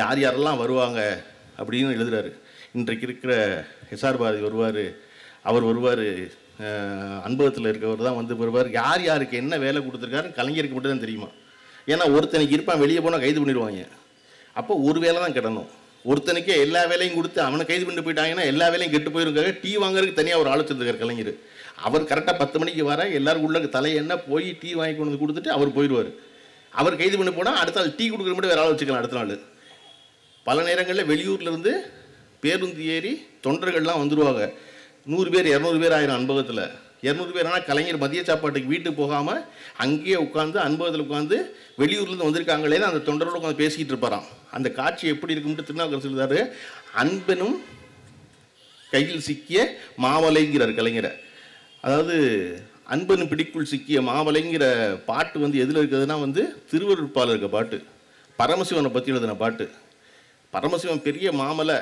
யார் யாரெல்லாம் வருவாங்க அப்படின்னு எழுதுறாரு. இன்றைக்கு இருக்கிற எஸ்ஆர் பாரதி வருவார், அவர் வருவார், அன்பகத்தில் இருக்கவர் தான் வந்து வருவார். யார் யாருக்கு என்ன வேலை கொடுத்துருக்காரு கலைஞருக்கு மட்டும் தான் தெரியுமா. ஏன்னா ஒருத்தனுக்கு இருப்பான், வெளியே போனால் கைது பண்ணிடுவாங்க. அப்போ ஒரு வேலை தான் கிடணும். ஒருத்தனுக்கே எல்லா வேலையும் கொடுத்து அவனை கைது பண்ணிட்டு போயிட்டாங்கன்னா எல்லா வேலையும் கெட்டு போயிருக்காங்க. டீ வாங்குறதுக்கு தனியாக ஒரு ஆலோசனை கலைஞர். அவர் கரெக்டாக 10 மணிக்கு வர எல்லாரும் உள்ள தலையெண்ண போய் டீ வாங்கி கொண்டு வந்து கொடுத்துட்டு அவர் போயிடுவார். அவர் கைது பண்ணி போனால் அடுத்த நாள் டீ கொடுக்குற மட்டும் வேற ஆள் வச்சுக்கலாம். அடுத்த நாள் பல நேரங்களில் வெளியூர்லேருந்து பேருந்து ஏறி தொண்டர்கள்லாம் வந்துடுவாங்க. 100 பேர் 200 பேர் ஆயிரம் அன்பகத்தில். 200 பேர் ஆனால் கலைஞர் மதிய சாப்பாட்டுக்கு வீட்டுக்கு போகாமல் அங்கேயே உட்காந்து அன்பகத்தில் உட்காந்து வெளியூர்லேருந்து வந்திருக்காங்களே அந்த தொண்டரோடு உட்காந்து பேசிக்கிட்டு இருப்பாராம். அந்த காட்சி எப்படி இருக்கும்ட்டு திருநாவுக்கரசு சொல்றாரு. அன்பனும் கையில் சிக்கிய மாவலைங்கிறார் கலைஞரை. அதாவது அன்பனும் பிடிக்குள் சிக்கிய மாவலைங்கிற பாட்டு வந்து எதில் இருக்குதுன்னா வந்து திருவருட்பால் இருக்க பாட்டு, பரமசிவனை பற்றி எழுதின பாட்டு. பரமசிவன் பெரிய மாமலை,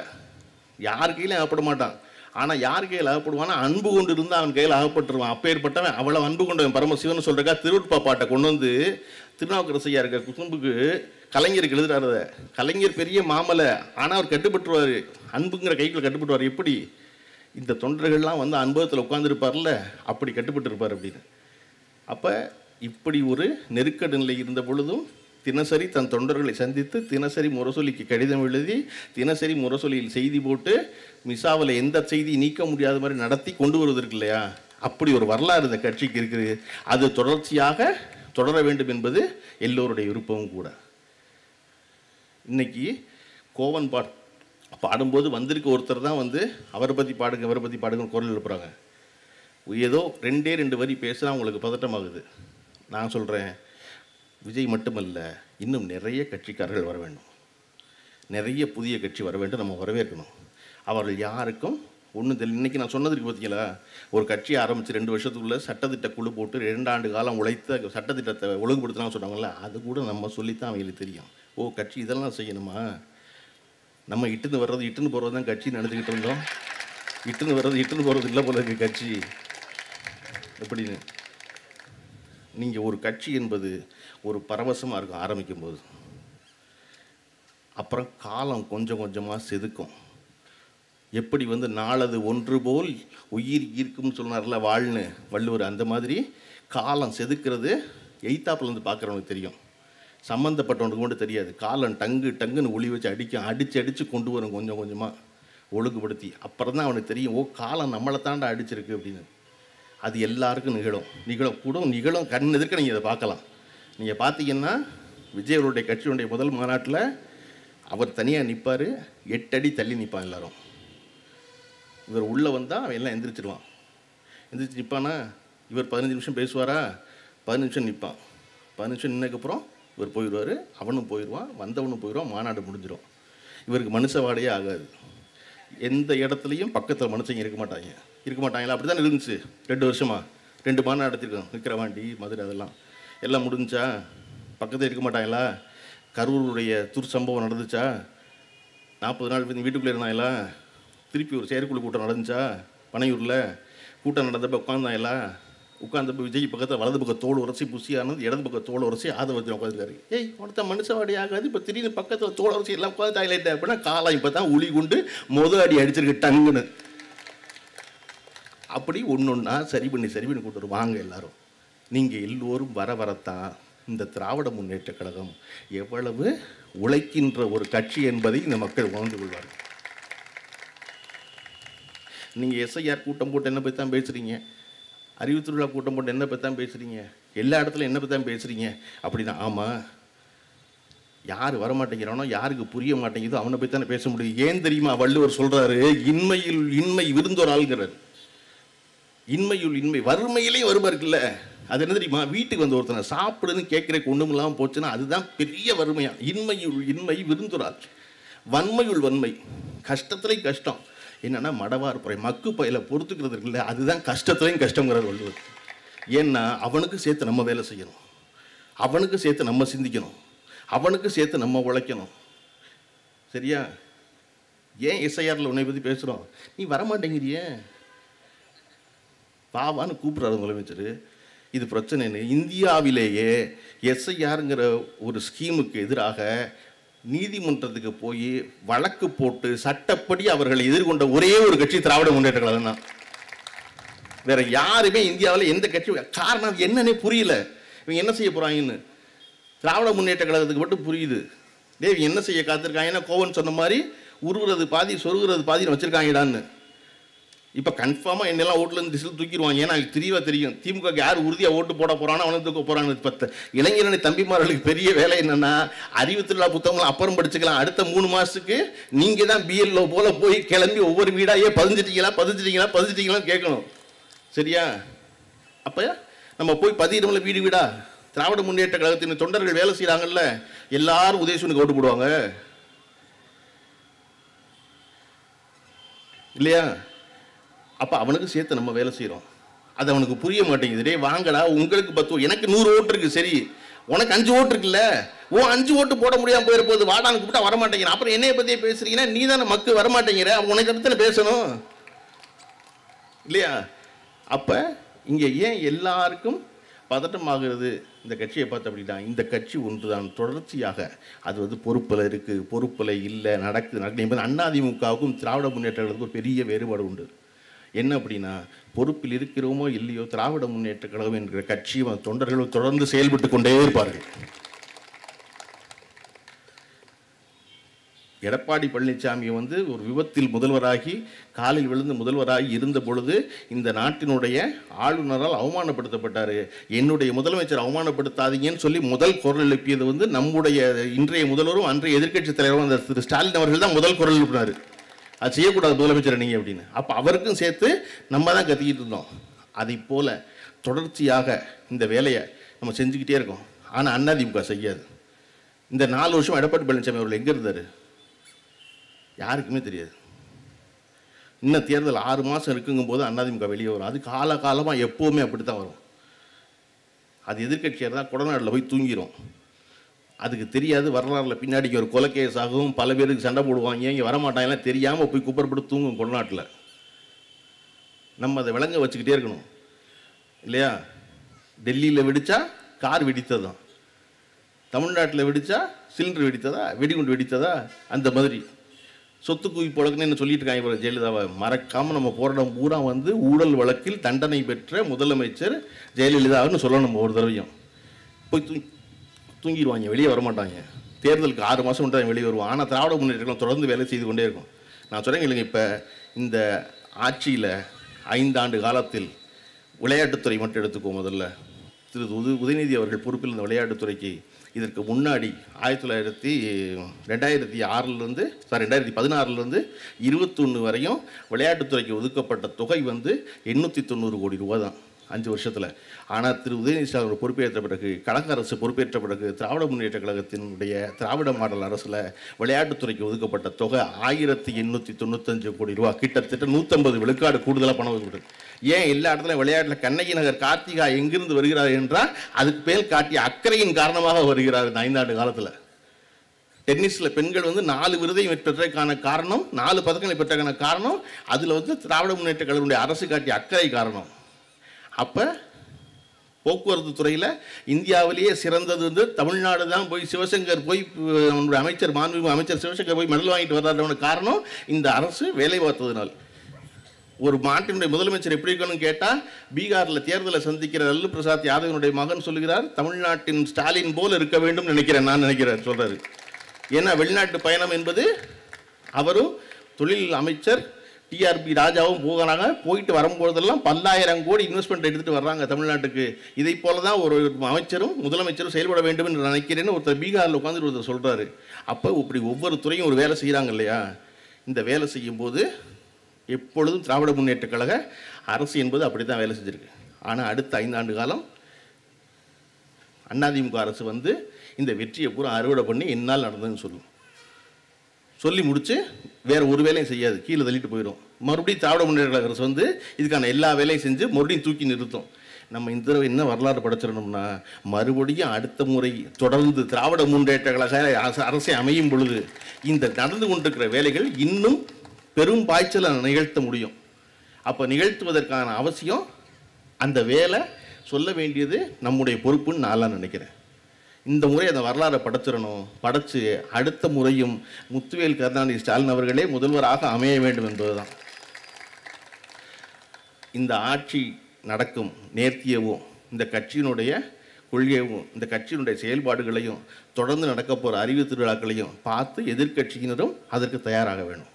யார் கையிலும் அகப்பட மாட்டான். ஆனால் யார் கையில் அகப்படுவான்னா அன்பு கொண்டு இருந்தால் அவன் கையில் அகப்பட்டுருவான். அப்பேற்பட்டவன் அவ்வளோ அன்பு கொண்டவன் பரமசிவன் சொல்கிறக்கா திருவருட்பா பாட்டை கொண்டு வந்து திருநாவுக்கரசு ஐயா இருக்க குசும்புக்கு கலைஞருக்கு எழுதுறாரு. கலைஞர் பெரிய மாமலை, ஆனால் அவர் கட்டுப்பட்டுருவார், அன்புங்கிற கைக்குள்ள கட்டுப்பட்டுருவார். எப்படி இந்த தொண்டர்கள்லாம் வந்து அனுபவத்தில் உட்காந்துருப்பார்ல, அப்படி கட்டுப்பட்டு இருப்பார் அப்படின்னு. அப்போ இப்படி ஒரு நெருக்கடி நிலை இருந்த பொழுதும் தினசரி தன் தொண்டர்களை சந்தித்து தினசரி முரசொலிக்கு கடிதம் எழுதி தினசரி முரசொலியில் செய்தி போட்டு மிசாவில் எந்த செய்தி நீக்க முடியாத மாதிரி நடத்தி கொண்டு வருவதற்கு இல்லையா, அப்படி ஒரு வரலாறு இந்த கட்சிக்கு இருக்குது. அது தொடர்ச்சியாக தொடர வேண்டும் என்பது எல்லோருடைய விருப்பமும் கூட. இன்னைக்கு கோவன் பாடும்போது வந்திருக்க ஒருத்தர் தான் வந்து அவரை பற்றி பாடுங்க அவரை பற்றி பாடுங்கன்னு குரல் எழுப்புறாங்க. ஏதோ 2 வரி பேசுனா உங்களுக்கு பதட்டமாகுது. நான் சொல்கிறேன், விஜய் மட்டுமல்ல, இன்னும் நிறைய கட்சிக்காரர்கள் வர வேண்டும், நிறைய புதிய கட்சி வர வேண்டும், நம்ம வரவேற்கணும். அவர்கள் யாருக்கும் ஒன்றும் தெரியல. இன்றைக்கி நான் சொன்னதுக்கு பார்த்தீங்களா, ஒரு கட்சி ஆரம்பித்து 2 வருஷத்துக்குள்ளே சட்டத்திட்ட குழு போட்டு 2 ஆண்டு காலம் உழைத்த சட்டத்திட்டத்தை ஒழுங்குபடுத்தலாம்னு சொன்னாங்கல்ல, அது கூட நம்ம சொல்லித்தான் அவங்களுக்கு தெரியும். ஓ, கட்சி இதெல்லாம் செய்யணுமா? நம்ம இட்டுன்னு வர்றது இட்டுன்னு போகிறது தான் கட்சி நினச்சிக்கிட்டு இருந்தோம். இட்டுன்னு வர்றது இட்டுன்னு போகிறது இல்லை போல இருக்குது கட்சி எப்படின்னு. நீங்கள் ஒரு கட்சி என்பது ஒரு பரவசமாக இருக்கும் ஆரம்பிக்கும் போது, அப்புறம் காலம் கொஞ்சம் கொஞ்சமாக செதுக்கும். எப்படி வந்து நாளது ஒன்று போல் உயிர் ஈர்க்கும்னு சொன்னார்ல வாழ்னு வள்ளுவர், அந்த மாதிரி காலம் செதுக்கிறது எய்த்தாப்புலேருந்து பார்க்குறவனுக்கு தெரியும், சம்மந்தப்பட்டவனுக்கு மட்டும் தெரியாது. காலம் டங்குன்னு ஒளி வச்சு அடித்து கொண்டு வரும் கொஞ்சம் கொஞ்சமாக ஒழுங்குபடுத்தி. அப்புறம் தான் அவனுக்கு தெரியும், ஓ காலம் நம்மளை தாண்டா அடிச்சிருக்கு அப்படின்னு. அது எல்லாருக்கும் நிகழும் கண் எதிர்க்க நீங்கள் இதை பார்க்கலாம். நீங்கள் பார்த்தீங்கன்னா விஜய் அவருடைய கட்சியுடைய முதல் மாநாட்டில் அவர் தனியாக நிற்பார், 8 அடி தள்ளி நிற்பான் எல்லாரும். இவர் உள்ளே வந்தால் அவன் எல்லாம் எந்திரிச்சிடுவான். எந்திரிச்சு நிற்பானா, இவர் 15 நிமிஷம் பேசுவாரா, 15 நிமிஷம் நிற்பான். 15 நிமிஷம் நின்னதுக்கப்புறம் இவர் போயிடுவார், அவனும் போயிடுவான், வந்தவனும் போயிடுவான், மாநாடு முடிஞ்சிடும். இவருக்கு மனுஷ வாடையே ஆகாது. எந்த இடத்துலையும் பக்கத்தில் மனுஷங்க இருக்க மாட்டாங்களா? அப்படி தான் இருந்துச்சு 2 வருஷமாக. 2 மாநாடு நடத்திருக்கோம், விக்கிரவாண்டி மதுரை, அதெல்லாம் எல்லாம் முடிஞ்சா பக்கத்தில் இருக்க மாட்டாங்களா? கரூருடைய துர்சம்பவம் நடந்துச்சா? 40 நாள் வீட்டுக்குள்ளே இருந்தாங்களா? திருப்பி ஒரு செயற்குழு கூட்டம் நடந்துச்சா? பனையூரில் கூட்டம் நடந்தப்போ உட்காந்தாங்களா? உட்காந்து விஜய் பக்கத்தில் வலது பக்கம் தோல் உரசி புசியானது, இடது பக்கம் தோல் உரசி ஆதவர்த்தி உட்காந்துருக்காரு. ஏய் ஒருத்த மனுஷவாடி ஆகாது, இப்போ திடீர்னு பக்கத்தில் தோல் உரசி எல்லாம் உட்காந்து டாய்லெட் அப்படின்னா காலம் இப்போ தான் உளி கொண்டு அடி அடிச்சிருக்கு டங்குன்னு. அப்படி ஒன்று ஒன்றா சரி பண்ணி கொண்டு வருவாங்க எல்லாரும். நீங்கள் எல்லோரும் வரத்தான் இந்த திராவிட முன்னேற்ற கழகம் எவ்வளவு உழைக்கின்ற ஒரு கட்சி என்பதை இந்த மக்கள் உணர்ந்து கொள்வார்கள். நீங்கள் எஸ்ஐஆர் கூட்டம் போட்டு என்ன பற்றி தான் பேசுகிறீங்க, அறிவு திருவிழா கூட்டம் போட்டு என்ன பற்றி தான் பேசுகிறீங்க, எல்லா இடத்துல என்ன பற்றி தான் பேசுகிறீங்க அப்படின்னா, ஆமாம் யார் வரமாட்டேங்கிறானோ யாருக்கு புரிய மாட்டேங்குதோ அவனை பற்றி தானே பேச முடியும். ஏன் தெரியுமா வள்ளுவர் சொல்கிறாரு, இன்மையில் இன்மை விருந்தோர் ஆள்கிறார். இன்மையுள் இன்மை, வறுமையிலேயே வருமா இருக்குல்ல, அது என்ன தெரியுமா, வீட்டுக்கு வந்து ஒருத்தனை சாப்பிடுன்னு கேட்குறக்கு ஒன்றும் இல்லாமல் போச்சுன்னா அதுதான் பெரிய வறுமையா. இன்மையுள் இன்மை விருந்துறாள், வன்மையுள் வன்மை, கஷ்டத்துலேயும் கஷ்டம். என்னென்னா மடவார் புறை மக்கு பயில பொறுத்துக்கிறது இருக்குல்ல, அதுதான் கஷ்டத்துலேயும் கஷ்டங்கிறார் வள்ளுவர். ஏன்னா அவனுக்கு சேர்த்து நம்ம வேலை செய்யணும், அவனுக்கு சேர்த்து நம்ம சிந்திக்கணும், அவனுக்கு சேர்த்து நம்ம உழைக்கணும். சரியா? ஏன் எஸ்ஐஆரில் உன்னை பற்றி பேசுகிறோம், நீ வரமாட்டேங்கிறிய பாவான்னு கூப்பிட்றாரு முதலமைச்சர். இது பிரச்சனைன்னு இந்தியாவிலேயே எஸ்ஐஆருங்கிற ஒரு ஸ்கீமுக்கு எதிராக நீதிமன்றத்துக்கு போய் வழக்கு போட்டு சட்டப்படி அவர்களை எதிர்கொண்ட ஒரே ஒரு கட்சி திராவிட முன்னேற்ற கழகம் தான். வேற யாருமே இந்தியாவில் எந்த கட்சி, காரணம் என்னன்னே புரியல. இவங்க என்ன செய்ய போறாங்கன்னு திராவிட முன்னேற்ற கழகத்துக்கு மட்டும் புரியுது. டேய் என்ன செய்ய காத்திருக்காங்கன்னா, கோவன் சொன்ன மாதிரி உருவுறது பாதி சொருகிறது பாதின்னு வச்சிருக்காங்கடான்னு. இப்போ கன்ஃபார்மாக என்னெல்லாம் ஓட்டுலேருந்து திசையில் தூக்கிடுவாங்க. ஏன்னா எனக்கு தெரியவா தெரியும் திமுக யார் உறுதியாக ஓட்டு போட போகிறானோ அவனுக்கு தூக்க போகிறான்னு. இப்போ இளைஞரணி தம்பிமார்களுக்கு பெரிய வேலை என்னென்னா, அறிவு திருவிழா புத்தகங்களும் அப்புறம் படிச்சுக்கலாம், அடுத்த 3 மாதத்துக்கு நீங்கள் தான் பிஎல்ஓ போல் போய் கிளம்பி ஒவ்வொரு வீடாக பதிஞ்சிட்டீங்களான்னு கேட்கணும். சரியா? அப்போ நம்ம போய் பதியிடமில்ல வீடு வீடா திராவிட முன்னேற்ற கழகத்தின் தொண்டர்கள் வேலை செய்கிறாங்கல்ல, எல்லாரும் உதயசூனுக்கு ஓட்டு போடுவாங்க இல்லையா? அப்போ அவனுக்கு சேர்த்து நம்ம வேலை செய்கிறோம். அது அவனுக்கு புரிய மாட்டேங்குது. டே வாங்கடா, உங்களுக்கு 10 எனக்கு 100 ஓட்டு இருக்குது, சரி உனக்கு 5 ஓட்டு இருக்குல்ல, 5 ஓட்டு போட முடியாமல் போயிட போகுது, வாடான்னு கூப்பிட்டா வரமாட்டேங்கிறேன். அப்புறம் என்னைய பற்றியே பேசுறீங்கன்னா, நீ தானே மக்கள் வரமாட்டேங்கிற, உனக்கு இடத்துல பேசணும் இல்லையா? அப்போ இங்கே ஏன் எல்லாருக்கும் பதட்டமாகிறது இந்த கட்சியை பார்த்து அப்படின்னா, இந்த கட்சி ஒன்று தான் தொடர்ச்சியாக அது பொறுப்பில் இருக்குது, பொறுப்பில் இல்லை, நடக்குது என்பது அதிமுகவுக்கும் திராவிட முன்னேற்ற கழகத்துக்கும் ஒரு பெரிய வேறுபாடு உண்டு. என்ன அப்படின்னா, பொறுப்பில் இருக்கிறோமோ இல்லையோ திராவிட முன்னேற்ற கழகம் என்கிற கட்சியும் தொண்டர்களும் தொடர்ந்து செயல்பட்டு கொண்டே இருப்பார்கள். எடப்பாடி பழனிசாமி ஒரு விபத்தில் முதல்வராகி காலில் விழுந்து முதல்வராகி இருந்த பொழுது இந்த நாட்டினுடைய ஆளுநரால் அவமானப்படுத்தப்பட்டார். என்னுடைய முதலமைச்சர் அவமானப்படுத்தாதீங்கன்னு சொல்லி முதல் குரல் எழுப்பியது நம்முடைய இன்றைய முதல்வரும் அன்றைய எதிர்க்கட்சி தலைவரும் அந்த திரு ஸ்டாலின் அவர்கள் தான் முதல் குரல் எழுப்பினார். அது செய்யக்கூடாது முதலமைச்சர் நீங்கள் அப்படின்னு. அப்போ அவருக்கும் சேர்த்து நம்ம தான் கத்திக்கிட்டு இருந்தோம். அதை போல் தொடர்ச்சியாக இந்த வேலையை நம்ம செஞ்சுக்கிட்டே இருக்கோம். ஆனால் அதிமுக செய்யாது. இந்த 4 வருஷம் எடப்பாடி பழனிசாமி அவர்கள் எங்கே இருந்தார் யாருக்குமே தெரியாது. இன்னும் தேர்தல் 6 மாதம் இருக்குங்கும் போது அதிமுக வெளியே வரும். அது காலகாலமாக எப்போவுமே அப்படி தான் வரும். அது எதிர்கட்சியாக இருந்தால் கொடநாட்டில் போய் தூங்கிடும். அதுக்கு தெரியாது, வரலாறுல பின்னாடிக்கு ஒரு கொலைகேஸ் ஆகும், பல பேருக்கு சண்டை போடுவாங்க, இங்கே வரமாட்டாங்கலாம் தெரியாமல் போய் குப்பரப்பட்டு தூங்கும் கொடநாட்டில். நம்ம அதை விளங்க வச்சுக்கிட்டே இருக்கணும் இல்லையா? டெல்லியில் வெடித்தா கார் வெடித்ததான், தமிழ்நாட்டில் வெடித்தா சிலிண்டர் வெடித்ததா, வெடிகுண்டு வெடித்ததா, அந்த மாதிரி சொத்து குவிப்பு வழக்குன்னு என்ன சொல்லிட்டு இருக்காங்க ஜெயலலிதாவை. மறக்காமல் நம்ம போராட்டம் பூரா ஊழல் வழக்கில் தண்டனை பெற்ற முதலமைச்சர் ஜெயலலிதான்னு சொல்லணும். ஒரு தடவையும் போய் தூங்கிடுவாங்க, வெளியே வரமாட்டாங்க. தேர்தலுக்கு 6 மாதம் கொண்டு வெளியே வருவோம். ஆனால் திராவிட முன்னேற்றம் தொடர்ந்து வேலை செய்து கொண்டே இருக்கும். நான் சொல்கிறேன் இல்லைங்க, இப்போ இந்த ஆட்சியில் 5 ஆண்டு காலத்தில் விளையாட்டுத்துறை மட்டும் எடுத்துக்குவோம். முதல்ல திரு உதயநிதி அவர்கள் பொறுப்பில் இந்த விளையாட்டுத்துறைக்கு இதற்கு முன்னாடி 2016 21 வரையும் விளையாட்டுத்துறைக்கு ஒதுக்கப்பட்ட தொகை 890 கோடி ரூபா தான் 5 வருஷத்தில். ஆனால் திரு உதயநிதி ஸ்டாலின் பொறுப்பேற்ற பிறகு, கழக அரசு பொறுப்பேற்ற பிறகு திராவிட முன்னேற்ற கழகத்தினுடைய திராவிட மாடல் அரசில் விளையாட்டுத்துறைக்கு ஒதுக்கப்பட்ட தொகை 1895 கோடி ரூபா, கிட்டத்தட்ட 150 விழுக்காடு கூடுதலாக பணம் ஒதுக்கப்பட்டது. ஏன் எல்லா இடத்துலையும் விளையாட்டில் கண்ணகி நகர் கார்த்திகா எங்கிருந்து வருகிறார் என்றால் அதுக்கு மேல் காட்டிய அக்கறையின் காரணமாக வருகிறார். இந்த 5 ஆண்டு காலத்தில் டென்னிஸில் பெண்கள் 4 விருதை பெற்றதற்கான காரணம், 4 பதக்கங்களை பெற்றதற்கான காரணம் அதில் திராவிட முன்னேற்ற கழகத்தினுடைய அரசு காட்டிய அக்கறை காரணம். அப்போ போக்குவரத்து துறையில் இந்தியாவிலேயே சிறந்தது வந்து தமிழ்நாடு தான். போய் சிவசங்கர் போய் நம்முடைய அமைச்சர் மாண்புமிகு அமைச்சர் சிவசங்கர் போய் மெடல் வாங்கிட்டு வர்றாரு. காரணம் இந்த அரசு வேலை பார்த்ததுனால். ஒரு மாட்டினுடைய முதலமைச்சர் எப்படி இருக்கணும்னு கேட்டால், பீகாரில் தேர்தலை சந்திக்கிற லல்லு பிரசாத் யாதவனுடைய மகன் சொல்லுகிறார், தமிழ்நாட்டின் ஸ்டாலின் போல் இருக்க வேண்டும் நினைக்கிறேன், நான் நினைக்கிறேன் சொல்கிறாரு. ஏன்னா வெளிநாட்டு பயணம் என்பது அவரும் தொழில் அமைச்சர் டிஆர்பி ராஜாவும் போயிட்டு வரும்போதெல்லாம் 10,000 கோடி இன்வெஸ்ட்மெண்ட் எடுத்துகிட்டு வர்றாங்க தமிழ்நாட்டுக்கு. இதை போல தான் ஒரு அமைச்சரும் முதலமைச்சரும் செயல்பட வேண்டும் என்று நினைக்கிறேன்னு ஒருத்தர் பீகாரில் உட்காந்துட்டு ஒருத்தர் சொல்கிறாரு. அப்போ இப்படி ஒவ்வொரு துறையும் ஒரு வேலை செய்கிறாங்க இல்லையா? இந்த வேலை செய்யும்போது எப்பொழுதும் திராவிட முன்னேற்ற கழக அரசு என்பது அப்படி தான் வேலை செஞ்சுருக்கு. ஆனால் அடுத்த 5 ஆண்டு காலம் அதிமுக அரசு வந்து இந்த வெற்றியை பூரா அறுவடை பண்ணி என்னால் நடந்ததுன்னு சொல்லி முடித்து வேறு ஒரு வேலையும் செய்யாது, கீழே தள்ளிட்டு போயிடும். மறுபடியும் திராவிட முன்னேற்ற கழக அரசு வந்து இதுக்கான எல்லா வேலையும் செஞ்சு மறுபடியும் தூக்கி நிறுத்தும். நம்ம இந்த தடவை என்ன வரலாறு படைச்சிடணும்னா, மறுபடியும் அடுத்த முறை தொடர்ந்து திராவிட முன்னேற்ற கழக அரசை அமையும் பொழுது இந்த நடந்து கொண்டிருக்கிற வேலைகள் இன்னும் பெரும் பாய்ச்சலை நிகழ்த்த முடியும். அப்போ நிகழ்த்துவதற்கான அவசியம், அந்த வேலை சொல்ல வேண்டியது நம்முடைய பொறுப்புன்னு நான் நினைக்கிறேன். இந்த முறை அந்த வரலாறை படைச்சிடணும். படைச்சு அடுத்த முறையும் முத்துவேல் கருணாநிதி ஸ்டாலின் அவர்களே முதல்வராக அமைய வேண்டும் என்பதுதான். இந்த ஆட்சி நடக்கும் நேர்த்தியவும், இந்த கட்சியினுடைய கொள்கையும், இந்த கட்சியினுடைய செயல்பாடுகளையும், தொடர்ந்து நடக்க போகிற அறிவு திருவிழாக்களையும் பார்த்து எதிர்கட்சியினரும் அதற்கு தயாராக வேணும்.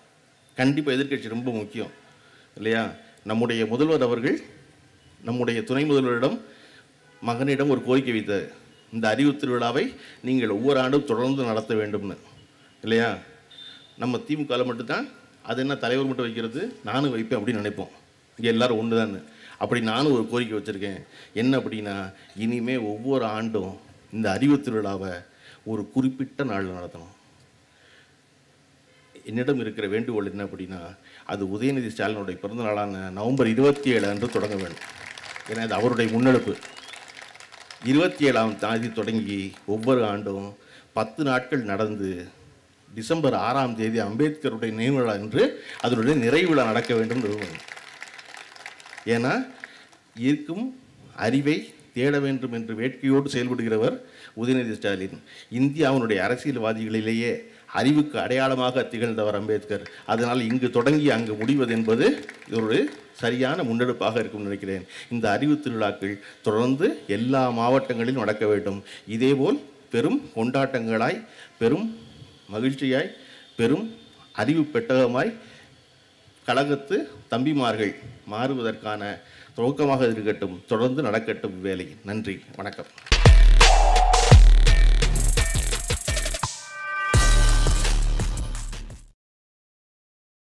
கண்டிப்பாக எதிர்கட்சி ரொம்ப முக்கியம் இல்லையா? நம்முடைய முதல்வர் அவர்கள் நம்முடைய துணை முதல்வரிடம் மகனிடம் ஒரு கோரிக்கை வைத்தார், இந்த அறிவு திருவிழாவை நீங்கள் ஒவ்வொரு ஆண்டும் தொடர்ந்து நடத்த வேண்டும்னு இல்லையா? நம்ம திமுகவில் மட்டும்தான் அது என்ன தலைவர் மட்டும் வைக்கிறது, நானும் வைப்பேன் அப்படின்னு நினைப்போம். இங்கே எல்லோரும் ஒன்று தான். அப்படி நானும் ஒரு கோரிக்கை வச்சுருக்கேன். என்ன அப்படின்னா, இனிமேல் ஒவ்வொரு ஆண்டும் இந்த அறிவு திருவிழாவை ஒரு குறிப்பிட்ட நாளில் நடத்தணும். என்னிடம் இருக்கிற வேண்டுகோள் என்ன அப்படின்னா, அது உதயநிதி ஸ்டாலினுடைய பிறந்த நாளான நவம்பர் 27 அன்று தொடங்க வேண்டும். ஏன்னா இது அவருடைய முன்னெடுப்பு. 27ஆம் தேதி தொடங்கி ஒவ்வொரு ஆண்டும் 10 நாட்கள் நடந்து டிசம்பர் 6ஆம் தேதி அம்பேத்கருடைய நினைவு விழா என்று அதனுடைய நிறைவு விழா நடக்க வேண்டும். ஏன்னா இருக்கும் அறிவை தேட வேண்டும் என்று வேட்கையோடு செயல்படுகிறவர் உதயநிதி ஸ்டாலின். இந்தியாவினுடைய அரசியல்வாதிகளிலேயே அறிவுக்கு அடையாளமாக திகழ்ந்தவர் அம்பேத்கர். அதனால் இங்கு தொடங்கி அங்கு முடிவது என்பது ஒரு சரியான முன்னெடுப்பாக இருக்கும் நினைக்கிறேன். இந்த அறிவு திருவிழாக்கள் தொடர்ந்து எல்லா மாவட்டங்களிலும் நடக்க வேண்டும். இதேபோல் பெரும் கொண்டாட்டங்களாய், பெரும் மகிழ்ச்சியாய், பெரும் அறிவு பெட்டகமாய் கழகத்து தம்பிமார்கள் மாறுவதற்கான துவக்கமாக இருக்கட்டும். தொடர்ந்து நடக்கட்டும் வேலை. நன்றி, வணக்கம்.